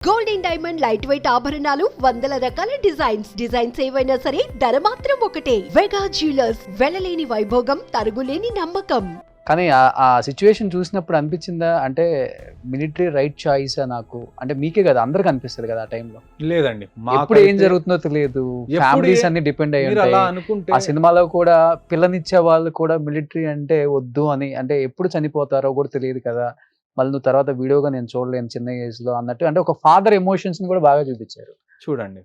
Golden diamond light weight ఆభరణాలు వందల రకాల డిజైన్స్ ఏవైనా సరే ధర మాత్రం ఒకటే. వెగా జ్యువెలర్స్, వెళ్ళలేని వైభోగం, తరుగులేని నమ్మకం. కానీ ఆ సిచ్యువేషన్ చూసినప్పుడు అనిపించిందా అంటే మిలిటరీ రైట్ చాయిస్ నాకు అంటే మీకే కదా అందరికి అనిపిస్తుంది కదా ఆ టైంలో? లేదండి, ఎప్పుడు ఏం జరుగుతుందో తెలియదు, ఫ్యామిలీస్ అన్ని డిపెండ్ అయ్యి మీరు అలా ఉంటాయి. అనుకుంటే ఆ సినిమాలో కూడా పిల్లనిచ్చే వాళ్ళు కూడా మిలిటరీ అంటే వద్దు అని, అంటే ఎప్పుడు చనిపోతారో కూడా తెలియదు కదా, మళ్ళీ నువ్వు తర్వాత వీడియోగా నేను చూడలేను చిన్న ఏజ్ లో అన్నట్టు, అంటే ఒక ఫాదర్ ఎమోషన్స్ ని కూడా బాగా చూపించారు. చూడండి,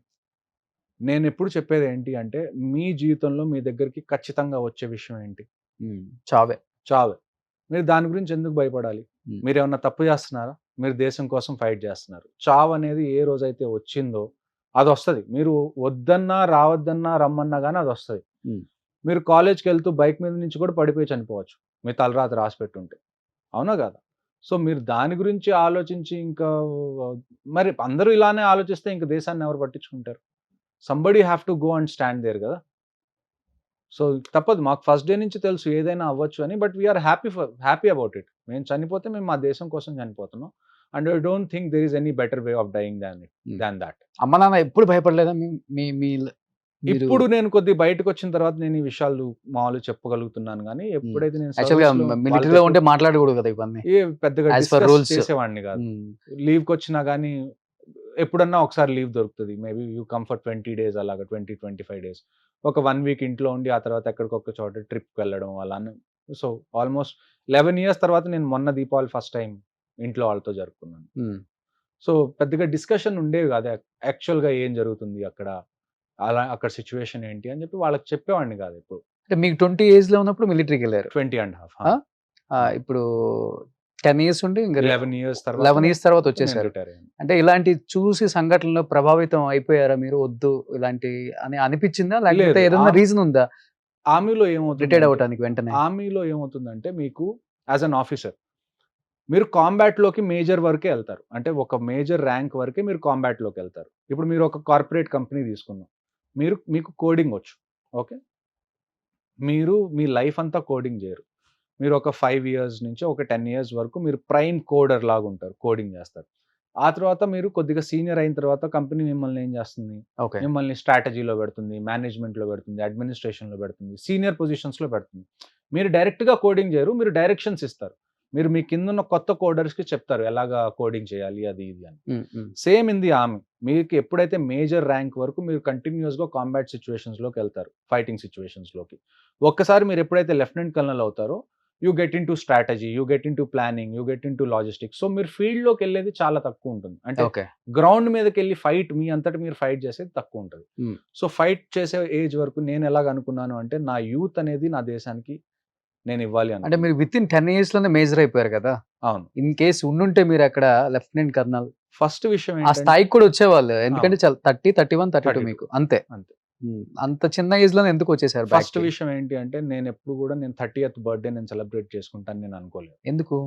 నేను ఎప్పుడు చెప్పేది ఏంటి అంటే మీ జీవితంలో మీ దగ్గరికి ఖచ్చితంగా వచ్చే విషయం ఏంటి? చావే. చావే. మీరు దాని గురించి ఎందుకు భయపడాలి? Hmm. మీరు ఏమన్నా తప్పు చేస్తున్నారా? మీరు దేశం కోసం ఫైట్ చేస్తున్నారు. చావు అనేది ఏ రోజైతే వచ్చిందో అది వస్తుంది. మీరు వద్దన్నా రావద్దన్నా రమ్మన్నా కానీ అది వస్తుంది. Hmm. మీరు కాలేజ్కి వెళ్తూ బైక్ మీద నుంచి కూడా పడిపోయి చనిపోవచ్చు మీ తలరాత రాసి పెట్టుంటే, అవునా కదా? సో మీరు దాని గురించి ఆలోచించి ఇంకా మరి అందరూ ఇలానే ఆలోచిస్తే ఇంక దేశాన్ని ఎవరు పట్టించుకుంటారు? Somebody have to go and stand there కదా. సో తప్పదు, మాకు ఫస్ట్ డే నుంచి తెలుసు ఏదైనా అవ్వచ్చు అని, but we are happy about it. మేము చనిపోతే మేము మా దేశం కోసం చనిపోతున్నాం, and I don't think there is any better way of dying than that. అమ్మ నాన్న ఎప్పుడు భయపడలేదా మీ మీ మీరు? ఇప్పుడు నేను కొద్దిగా బయటకు వచ్చిన తర్వాత నేను ఈ విషయాలు మామూలు చెప్పగలుగుతున్నాను, కానీ ఎప్పుడైతే నేను యాక్చువల్గా service లో మిలిటరీలో ఉంటే మాట్లాడకూడదు కదా ఇవన్నీ. ఏ పెద్దగా As per discuss rules. చేసేవాడిని కాదు. లీవ్కి వచ్చినా కానీ ఎప్పుడన్నా ఒకసారి లీవ్ దొరుకుతుంది. Maybe you come for 20 days, అలాగా 20-25 days. ఒక 1 week ఇంట్లో ఉండి ఆ తర్వాత ఎక్కడికొక చోట ట్రిప్కి వెళ్ళడం అలా. సో ఆల్మోస్ట్ 11 years తర్వాత నేను మొన్న దీపావళి ఫస్ట్ టైం ఇంట్లో వాళ్ళతో జరుపుకున్నాను. సో పెద్దగా డిస్కషన్ ఉండేవి కాదు యాక్చువల్గా ఏం జరుగుతుంది అక్కడ, అలా అక్కడ సిచ్యువేషన్ ఏంటి అని చెప్పి వాళ్ళకి చెప్పేవాడిని కాదు ఎప్పుడు. అంటే మీకు 20 ఏజ్ లో ఉన్నప్పుడు మిలిటరీకి వెళ్ళారు. 20.5. ఇప్పుడు 10 years ఉండి ఇంకా 11 years తర్వాత 11 years తర్వాత వచ్చేసారు. రిటైర్ అయ్యాను. అంటే ఇలాంటి చూసి సంఘటనలో ప్రభావితం అయిపోయారా మీరు? వద్దు ఇలాంటి అని అనిపించిందా, లేకపోతే లేదు. ఏదైనా రీజన్ ఉందా ఆర్మీలో ఏమవుతుంది, రిటైర్డ్ అవ్వడానికి వెంటనే? ఆర్మీలో ఏమవుతుందంటే మీకు యాజ్ అన్ ఆఫీసర్ మీరు కాంబాట్ లోకి మేజర్ వరకే వెళ్తారు. అంటే ఒక మేజర్ ర్యాంక్ వరకే మీరు కాంబాట్ లోకి వెళ్తారు. ఇప్పుడు మీరు ఒక కార్పొరేట్ కంపెనీ తీసుకున్నాం, మీకు కోడింగ్ వచ్చు, ఓకే. మీరు మీ లైఫ్ అంతా కోడింగ్ చేయరు. మీరు ఒక 5 years నుంచి ఒక 10 years వరకు మీరు ప్రైమ్ కోడర్ లాగా ఉంటారు, కోడింగ్ చేస్తారు. ఆ తర్వాత మీరు కొద్దిగా సీనియర్ అయిన తర్వాత కంపెనీ మిమ్మల్ని ఏం చేస్తుంది, ఓకే. మిమ్మల్ని స్ట్రాటజీలో పెడుతుంది, మేనేజ్మెంట్లో పెడుతుంది, అడ్మినిస్ట్రేషన్లో పెడుతుంది, సీనియర్ పొజిషన్స్లో పెడుతుంది. మీరు డైరెక్ట్గా కోడింగ్ చేయరు, మీరు డైరెక్షన్స్ ఇస్తారు. మీరు మీ కింద ఉన్న కొత్త కోడర్స్కి చెప్తారు ఎలాగా కోడింగ్ చేయాలి అది ఇది అని. సేమ్ ఇన్ ది ఆర్మీ, మీకు ఎప్పుడైతే మేజర్ ర్యాంక్ వరకు మీరు కంటిన్యూస్గా కాంబాట్ సిచ్యువేషన్స్లోకి వెళ్తారు, ఫైటింగ్ సిచ్యువేషన్స్లోకి. ఒక్కసారి మీరు ఎప్పుడైతే లెఫ్టినెంట్ కల్నల్ అవుతారో you get in to strategy, you get in to planning, you get in to logistics. So మీరు ఫీల్డ్లోకి వెళ్ళేది చాలా తక్కువ ఉంటుంది. అంటే ఓకే. గ్రౌండ్ మీదకి వెళ్ళి ఫైట్ మీ అంతటి మీరు ఫైట్ చేసేది తక్కువ ఉంటుంది. సో ఫైట్ చేసే ఏజ్ వరకు నేను ఎలాగ అనుకున్నాను అంటే నా యూత్ అనేది నా దేశానికి నేను ఇవ్వాలి అని. అంటే మీరు విత్ ఇన్ 10 years లోనే మేజర్ అయిపోయారు కదా. అవును. ఇన్ కేస్ ఉండుంటే మీరు అక్కడ లెఫ్టినెంట్ కర్నల్ ఫస్ట్ విషయం ఆ ఏంటంటే స్థాయికి కూడా వచ్చేవాళ్ళు, ఎందుకంటే చాలా 30, 31, 32 32 మీకు అంతే. అంతే. అంత చిన్న ఏజ్ లోనే ఎందుకు వచ్చేసారు? ఫస్ట్ విషయం ఏంటి అంటే నేను ఎప్పుడు కూడా నేను 30th బర్త్డే నేను సెలబ్రేట్ చేసుకుంటాను నేను అనుకోలేదు. ఎందుకు?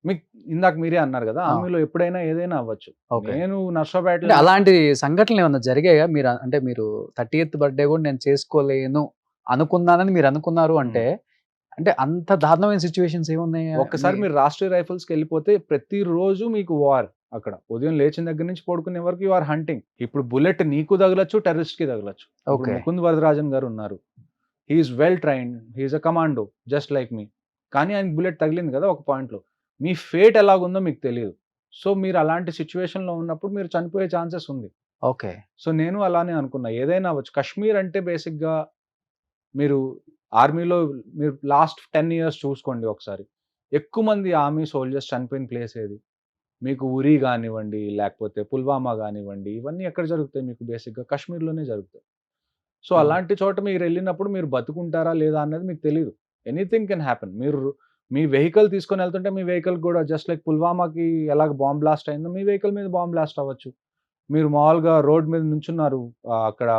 మీకు ఇందాక మీరే అన్నారు కదా, ఆర్మీలో ఎప్పుడైనా ఏదైనా అవ్వచ్చు. ఓకే. నేను నర్సాపేట అంటే అలాంటి సంఘటనలు ఏమన్నా జరిగాయా? మీరు అంటే మీరు 30th బర్త్డే కూడా నేను చేసుకోలేను అనుకున్నానని మీరు అనుకున్నారు అంటే, అంటే అంత దారుణమైన సిచ్యువేషన్స్ ఏమున్నాయి? ఒక్కసారి మీరు రాష్ట్రీయ రైఫిల్స్కి వెళ్ళిపోతే ప్రతిరోజు మీకు వార్. అక్కడ ఉదయం లేచిన దగ్గర నుంచి పడుకునే వరకు యు ఆర్ హంటింగ్. ఇప్పుడు బుల్లెట్ నీకు తగలచ్చు, టెర్రరిస్ట్ కి తగలచ్చు. ఓకే. ముకుంద్ వరదరాజన్ గారు ఉన్నారు, హీఈస్ వెల్ ట్రైన్డ్, హీఈస్ అ కమాండో జస్ట్ లైక్ మీ. కానీ ఆయనకి బుల్లెట్ తగిలింది కదా ఒక పాయింట్లో. మీ ఫేట్ ఎలాగుందో మీకు తెలియదు. సో మీరు అలాంటి సిచ్యువేషన్లో ఉన్నప్పుడు మీరు చనిపోయే ఛాన్సెస్ ఉంది. ఓకే. సో నేను అలానే అనుకున్నా ఏదైనా అవ్వచ్చు. కాశ్మీర్ అంటే బేసిక్గా మీరు ఆర్మీలో మీరు లాస్ట్ 10 years చూసుకోండి ఒకసారి, ఎక్కువ మంది ఆర్మీ సోల్జర్స్ చనిపోయిన ప్లేస్ ఏది? మీకు ఉరి కానివ్వండి, లేకపోతే పుల్వామా కానివ్వండి, ఇవన్నీ ఎక్కడ జరుగుతాయి? మీకు బేసిక్గా కాశ్మీర్లోనే జరుగుతాయి. సో అలాంటి చోట మీరు వెళ్ళినప్పుడు మీరు బతుకుంటారా లేదా అన్నది మీకు తెలియదు. Anything can happen. మీరు మీ వెహికల్ తీసుకొని వెళ్తుంటే మీ వెహికల్ కూడా జస్ట్ లైక్ పుల్వామాకి ఎలాగ బాంబ్ బ్లాస్ట్ అయిందో మీ వెహికల్ మీద బాంబ్ బ్లాస్ట్ అవ్వచ్చు. మీరు మామూలుగా రోడ్ మీద నుంచున్నారు అక్కడ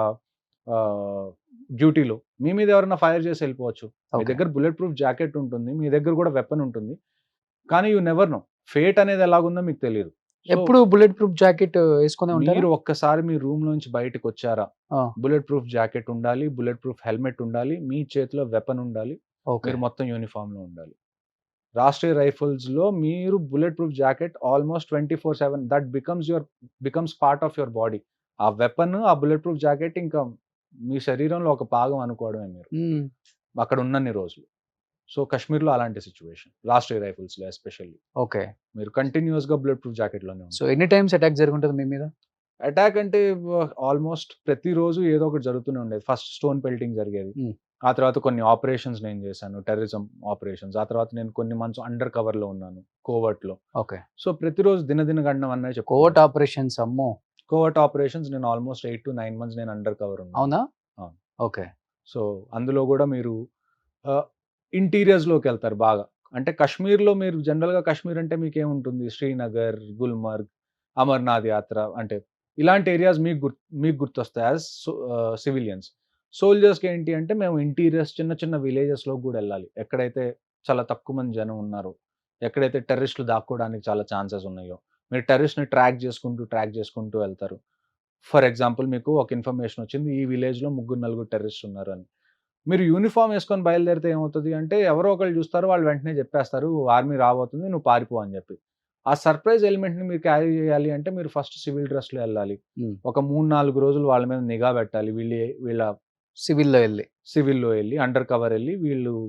డ్యూటీలో, మీ మీద ఎవరైనా ఫైర్ చేసి వెళ్ళిపోవచ్చు. మీ దగ్గర బుల్లెట్ ప్రూఫ్ జాకెట్ ఉంటుంది, మీ దగ్గర కూడా వెపన్ ఉంటుంది, కానీ యూ నెవర్ నో ఫేట్ అనేది ఎలాగుందో మీకు తెలియదు. ఎప్పుడు బుల్లెట్ ప్రూఫ్ జాకెట్ వేసుకునే ఉంటారు? మీరు ఒక్కసారి మీ రూమ్ నుంచి బయటకు వచ్చారా, బుల్లెట్ ప్రూఫ్ జాకెట్ ఉండాలి, బుల్లెట్ ప్రూఫ్ హెల్మెట్ ఉండాలి, మీ చేతిలో వెపన్ ఉండాలి, మీరు మొత్తం యూనిఫామ్ లో ఉండాలి. రాష్ట్రీయ రైఫిల్స్‌లో మీరు bullet proof jacket almost 24/7 that becomes part of your body. ఆ వెపన్, ఆ బుల్లెట్ ప్రూఫ్ జాకెట్ ఇంకా మీ శరీరంలో ఒక భాగం అనుకోవడమే మీరు. అక్కడ ఉన్నన్ని రోజులు. సో, కాశ్మీర్‌లో అలాంటి సిట్యుయేషన్. రాష్ట్రీయ రైఫిల్స్‌లో ఎస్పెషల్లీ. ఓకే. మీరు కంటిన్యూయస్‌గా బుల్లెట్ ప్రూఫ్ జాకెట్‌లోనే సో ఉంటారు. ఎన్ని టైమ్స్ అటాక్ జరుగుంటది మీ మీద? అటాక్ అంటే ఆల్మోస్ట్ ప్రతిరోజు ఏదో ఒకటి జరుగుతూనే ఉండేది. ఫస్ట్ స్టోన్ పెల్టింగ్ జరిగేది. హ్మ్. ఆ తర్వాత కొన్ని ఆపరేషన్స్ నేను చేశాను. Terrorism operations. ఆ తర్వాత నేను కొన్ని మంత్స్ అండర్ కవర్‌లో ఉన్నాను. కోవర్ట్‌లో. ఓకే. సో, ప్రతిరోజు దినదిన గండం అనే చెప్పుకోవాలి. కోవర్ట్ ఆపరేషన్స్ అమ్మో! కోవర్ట్ ఆపరేషన్స్ నేను ఆల్మోస్ట్ 8-9 మంత్స్ నేను అండర్ కవర్ ఉన్నాను. అవునా? అవును. ఓకే. సో, అందులో గూడా మీరు ఇంటీరియర్స్‌లోకెళ్తారు బాగా. అంటే కాశ్మీర్‌లో మీరు జనరల్‌గా కాశ్మీర్ అంటే మీకేముంటుంది? శ్రీనగర్, గుల్మర్గ్, అమర్నాథ్ యాత్ర అంటే ఇలాంటి ఏరియాస్ మీకు గుర్తొస్తాయి సివిలియన్స్. సోల్జర్స్‌కి ఏంటి అంటే మేము ఇంటీరియర్స్ చిన్న చిన్న విలేజెస్‌లోకి గూడా ఎళ్ళాలి. ఎక్కడైతే చాలా తక్కువ మంది జనం ఉన్నారో, ఎక్కడైతే టెర్రరిస్టులు దాక్కోవడానికి చాలా ఛాన్సెస్ ఉన్నాయో, మీరు టెర్రరిస్ట్‌ని ట్రాక్ చేసుకుంటూ వెళ్తారు. ఫర్ ఎగ్జాంపుల్ మీకు ఒక ఇన్ఫర్మేషన్ వచ్చింది. ఈ విలేజ్‌లో ముగ్గురు, నలుగురు టెర్రరిస్ట్స్ ఉన్నారని. మీరు యూనిఫార్మ్ యేసుకొని బయలుదేరితే ఏమవుతది అంటే, ఎవరో ఒకళ్ళు జూస్తారు. వాళ్ళు వెంటనే జెప్పేస్తారు, ఆర్మీ రాబోతుంది. నువ్వు పారిపో అని జెప్పి. ఆ సర్ప్రైజ్ ఎలిమెంట్‌ని మీరు క్యారీ జేయాలి అంటే, మీరు ఫస్ట్ సివిల్ డ్రెస్‌లో ఎళ్ళాలి. హ్మ్. ఒక 3, 4 రోజులు వాళ్ళ మీద నిఘా బెట్టాలి. వీళ్ళ సివిల్‌లో ఎళ్లి. సివిల్‌లో ఎళ్లి, అండర్ కవర్ ఎళ్లి,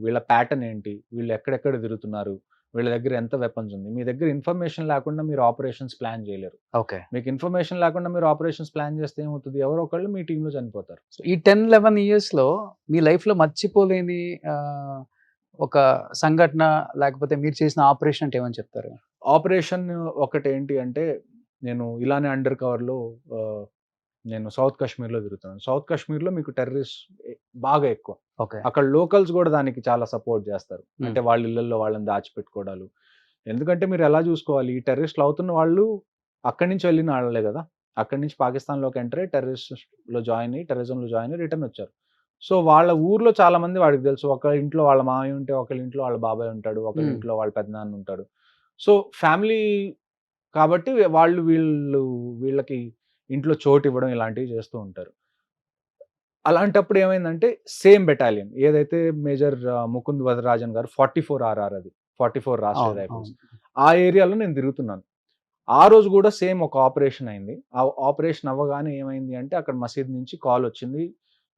వీళ్ళ ప్యాటర్న్ ఏంటి? వీళ్ళు ఎక్కడెక్కడ తిరుగుతున్నారు? వీళ్ళ దగ్గర ఎంత వెపన్స్ ఉంది? మీ దగ్గర ఇన్ఫర్మేషన్ లేకుండా మీరు ఆపరేషన్స్ ప్లాన్ జేయలేరు. ఓకే. మీకు ఇన్ఫర్మేషన్ లేకుండా మీరు ఆపరేషన్స్ ప్లాన్ జేస్తే ఏమవుతది? ఎవరో ఒకళ్ళు మీ టీమ్‌లో చనిపోతారు. సో ఈ 10, 11 ఇయర్స్‌లో మీ లైఫ్‌లో మర్చిపోలేని ఒక సంఘటన లేకపోతే మీరు చేసిన ఆపరేషన్ అంటే ఏమని చెప్తారు? ఆపరేషన్ ఒకటేంటి అంటే, నేను ఇలానే అండర్ కవర్‌లో ఆహ్, నేను సౌత్ కాశ్మీర్‌లో తిరుగుతున్నాను. సౌత్ కాశ్మీర్‌లో మీకు టెర్రరిస్ట్ బాగా ఎక్కువ. ఓకే. అక్కడ లోకల్స్ గూడా దానికి చాలా సపోర్ట్ జేస్తారు. హ్మ్. అంటే వాళ్ళ ఇళ్లల్లో వాళ్ళని దాచిపెట్టుకోవడాలు. ఎందుకంటే మీరు ఎలా జూసుకోవాలి, ఈ టెర్రరిస్ట్‌లు అవుతున్న వాళ్ళు అక్కడి నుంచి వెళ్ళిన ఆళ్ళే గదా! అక్కడి నుంచి పాకిస్తాన్‌లోకి ఎంటర్ అయ్యి టెర్రరిజంలో జాయిన్ అయ్యి రిటర్న్ వచ్చారు. సో, వాళ్ళ ఊర్లో చాలా మంది వాడికి తెలుసు. ఒకళ్ళ ఇంట్లో వాళ్ళ మామయ్య ఉంటే, ఒకళ్ళ ఇంట్లో వాళ్ళ బాబాయ్ ఉంటాడు. ఒకళ్ళ హ్మ్. ఇంట్లో వాళ్ళ పెద్దనాన్న ఉంటాడు. సో, ఫ్యామిలీ కాబట్టి వీళ్ళకి ఇంట్లో చోటివ్వడం ఇలాంటివి చేస్తూ ఉంటారు. అలాంటప్పుడు ఏమైందంటే సేమ్ బెటాలియన్ ఏదైతే మేజర్ ముకుంద్ వరదరాజన్ గారు 44 ఆర్ఆర్ అది. 44 రాష్ట్రీయ అవును. రైఫిల్స్. అవును. ఆ ఏరియాలో నేను తిరుగుతున్నాను. ఆ రోజు గూడా సేమ్ ఒక ఆపరేషన్ అయింది. ఆ ఆపరేషన్ అవ్వగానే ఏమైంది అంటే అక్కడ మసీద్ నుంచి కాలొచ్చింది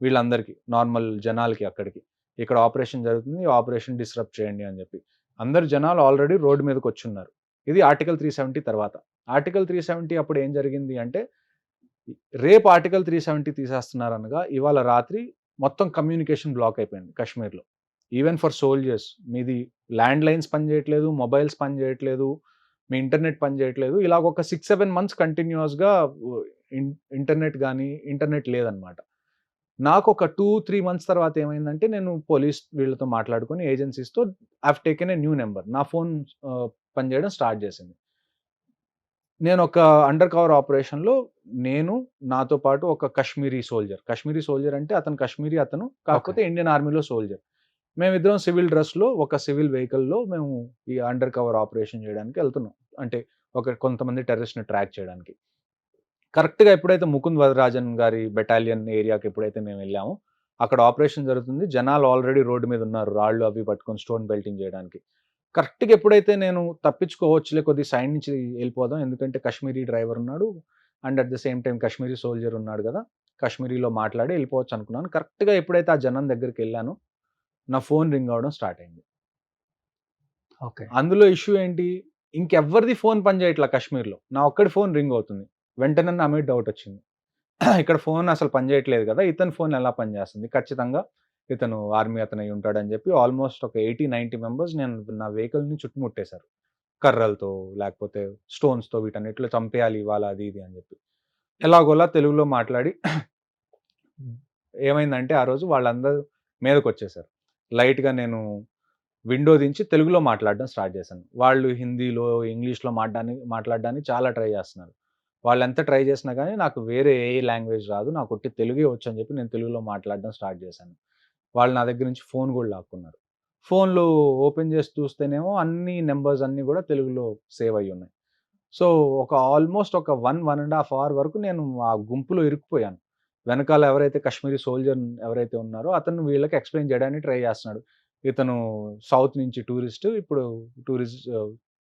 వీళ్ళందరికీ. నార్మల్ జనాలకి అక్కడికి. ఇక్కడ ఆపరేషన్ జరుగుతుంది. ఈ ఆపరేషన్ డిస్రప్ట్ చేయండి అని జెప్పి. అందరు జనాలు ఆల్రెడీ రోడ్ మీదకొచ్చున్నారు. ఇది ఆర్టికల్ 370 తర్వాత. ఆర్టికల్ 370 అప్పుడు ఏం జరిగింది అంటే రేపు ఆర్టికల్ 370 తీసేస్తున్నారనగా ఇవాళ రాత్రి మొత్తం కమ్యూనికేషన్ బ్లాక్ అయిపోయింది కాశ్మీర్‌లో. ఈవెన్ ఫర్ సోల్జర్స్ మీది ల్యాండ్ లైన్స్ పనిచేయట్లేదు, మొబైల్స్ పనిచేయట్లేదు, మీ ఇంటర్నెట్ పనిచేయట్లేదు. ఇలాగ ఒక 6, 7 మంత్స్ కంటిన్యూయస్‌గా ఇన్ ఇంటర్నెట్ లేదనమాట. నాకొక 2, 3 మంత్స్ తర్వాత ఏమైందంటే నేను పోలీస్ వీళ్ళతో మాట్లాడుకొని ఏజెన్సీస్‌తో I have taken a new number. నా ఫోన్ పనిచేయడం స్టార్ట్ చేసింది. నేనొక అండర్ కవర్ ఆపరేషన్‌లో నాతో పాటు ఒక కశ్మీరీ సోల్జర్. కశ్మీరీ సోల్జర్ అంటే అతను కశ్మీరీ అతను. ఓకే. కాకపోతే ఇండియన్ ఆర్మీలో సోల్జర్. మేమిద్దరం సివిల్ డ్రెస్‌లో ఒక సివిల్ వెహికల్‌లో మేము ఈ అండర్ కవర్ ఆపరేషన్ చేయడానికి ఎళ్తున్నాం. అంటే కొంతమంది టెర్రరిస్ట్‌ని ట్రాక్ చేయడానికి. కరెక్ట్‌గా ఎప్పుడైతే ముకుంద్ వరదరాజన్ గారి బెటాలియన్ ఏరియాకి ఎప్పుడైతే మేమెళ్ళామో, అక్కడ ఆపరేషన్ జరుగుతుంది. జనాలు ఆల్రెడీ రోడ్డు మీద ఉన్నారు. రాళ్ళు అవి పట్టుకొని స్టోన్ బెల్టింగ్ చేయడానికి. కరెక్ట్‌గా ఎప్పుడైతే నేను తప్పించుకోవచ్చులే కొద్దిగా సైడ్ నుంచి ఎళ్ళిపోదాం. ఎందుకంటే కాశ్మీరీ డ్రైవర్ ఉన్నాడు. And at the same time Kashmiri soldier ఉన్నాడు గదా! కాశ్మీరీలో మాట్లాడి ఎళ్ళిపోవచ్చు అనుకున్నాను. కరెక్ట్‌గా ఎప్పుడైతే ఆ జనం దగ్గరికెళ్ళానో, నా ఫోన్ రింగ్ అవ్వడం స్టార్ట్ అయింది. ఓకే. అందులో ఇష్యూ ఏంటి? ఇంకెవ్వరిది ఫోన్ పనిచేయట్లా కాశ్మీర్‌లో. నా ఒక్కడి ఫోన్ రింగ్ అవుతుంది. వెంటనే నా మీద డౌటొచ్చింది. ఇక్కడ ఫోన్ అసలు పనిచేయట్లేదు గదా! ఇతని ఫోన్ ఎలా పనిచేస్తుంది? ఖచ్చితంగా ఇతను ఆర్మీ అతనై ఉంటాడని జెప్పి ఆల్‌మోస్ట్ ఒక 80, 90 మెంబర్స్ నా వెహికల్‌ని చుట్టుముట్టేశారు. కర్రలతో, లేకపోతే స్టోన్స్‌తో వీటన్నిటిలో చంపేయాలి ఇవాళ అది ఇది అని జెప్పి. ఎలాగోలా తెలుగులో మాట్లాడి ఏమైందంటే ఆ రోజు వాళ్ళందరూ మీదకొచ్చేసారు. లైట్‌గా నేను విండో దించి తెలుగులో మాట్లాడడం స్టార్ట్ చేశాను. వాళ్ళు హిందీలో, ఇంగ్లీష్‌లో మాట్లాడడానికి చాలా ట్రై చేస్తున్నారు. వాళ్ళెంత ట్రై చేసినా గానీ నాకు వేరే ఏ లాంగ్వేజ్ రాదు. నాకు ఒట్టి తెలుగే వచ్చని చెప్పి నేను తెలుగులో మాట్లాడడం స్టార్ట్ చేశాను. వాళ్ళు నా దగ్గర నుంచి ఫోన్ గూడా లాక్కున్నారు. ఫోన్‌లో ఓపెన్ చేసి చూస్తేనేమో అన్ని నంబర్స్ అన్నీ గూడా తెలుగులో సేవ్ అయ్యున్నాయి. సో, ఆల్‌మోస్ట్ ఒక 1 ½ అవర్ వరకు నేను ఆ గుంపులో ఇరుక్కుపోయాను. వెనకాల ఎవరైతే కాశ్మీరీ సోల్జర్ ఎవరైతే ఉన్నారో అతను వీళ్ళకి ఎక్స్‌ప్లెయిన్ చేయడానికి ట్రై చేస్తున్నాడు. ఇతను సౌత్ నుంచి టూరిస్ట్, ఇప్పుడు టూరిస్ట్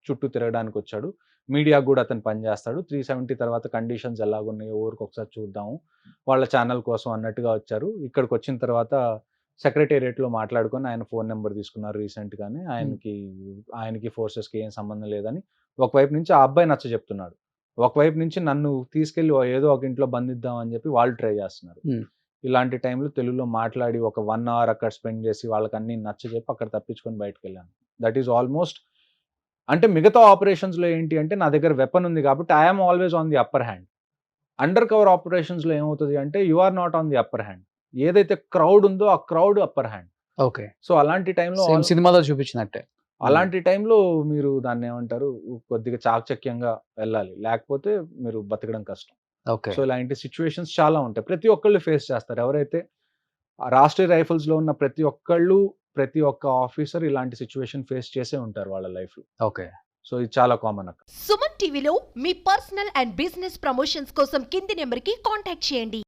చుట్టూ తిరగడానికి వచ్చాడు. మీడియా కూడా అతను పనిచేస్తాడు. 370 తర్వాత కండిషన్స్ ఎలాగున్నాయో ఊరికొకసారి చూద్దాము. వాళ్ళ ఛానల్ కోసం అన్నట్టుగా వచ్చారు. ఇక్కడికొచ్చిన తర్వాత సెక్రటేరియట్‌లో మాట్లాడుకొని ఆయన ఫోన్ నంబర్ తీసుకున్నారు రీసెంట్‌గానే. ఆయనకి ఫోర్సెస్‌కి ఏం సంబంధం లేదని. ఒకవైపు నుంచి ఆ అబ్బాయి నచ్చజెప్తున్నాడు. ఒకవైపు నుంచి నన్ను తీసుకెళ్ళి ఏదో ఒక ఇంట్లో బంధిద్దాం అని చెప్పి వాళ్ళు ట్రై చేస్తున్నారు. హ్మ్. ఇలాంటి టైంలో తెలుగులో మాట్లాడి ఒక 1 అవర్ అక్కడ స్పెండ్ చేసి వాళ్ళకన్నీ నచ్చజెప్పి అక్కడ తప్పించుకొని బయటికెళ్ళాను. దట్ ఈస్ ఆల్‌మోస్ట్ అంటే మిగతా ఆపరేషన్స్‌లో ఏంటి అంటే నా దగ్గర వెపన్ ఉంది కాబట్టి I am always on the upper hand. Under cover ఆపరేషన్స్‌లో ఏమవుతది అంటే you are not on the upper hand. ఏదైతే క్రౌడ్ ఉందో ఆ crowd upper hand. Okay. So అలాంటి టైంలో సేమ్ సినిమాలో చూపించినట్టే. అలాంటి టైంలో మీరు దాన్నేమంటారు కొద్దిగా చాకచక్యంగా వెళ్ళాలి. లేకపోతే మీరు బతకడం కష్టం. ఓకే. సో ఇలాంటి సిట్యుయేషన్స్ చాలా ఉంటాయి. ప్రతి ఒక్కళ్ళు ఫేస్ చేస్తారు. ఎవరైతే ఆ రాష్ట్రీయ రైఫిల్స్‌లో ఉన్న ప్రతి ఒక్కళ్ళు, ప్రతి ఒక్క ఆఫీసర్ ఇలాంటి సిట్యుయేషన్ ఫేస్ చేసే ఉంటారు వాళ్ళ లైఫ్‌లో. ఓకే. సో ఇది చాలా కామన్ అక్కడ. సుమన్ టీవీలో మీ పర్సనల్ అండ్ బిజినెస్ ప్రమోషన్స్ కోసం కింది నెంబర్కి కాంటాక్ట్ చేయండి.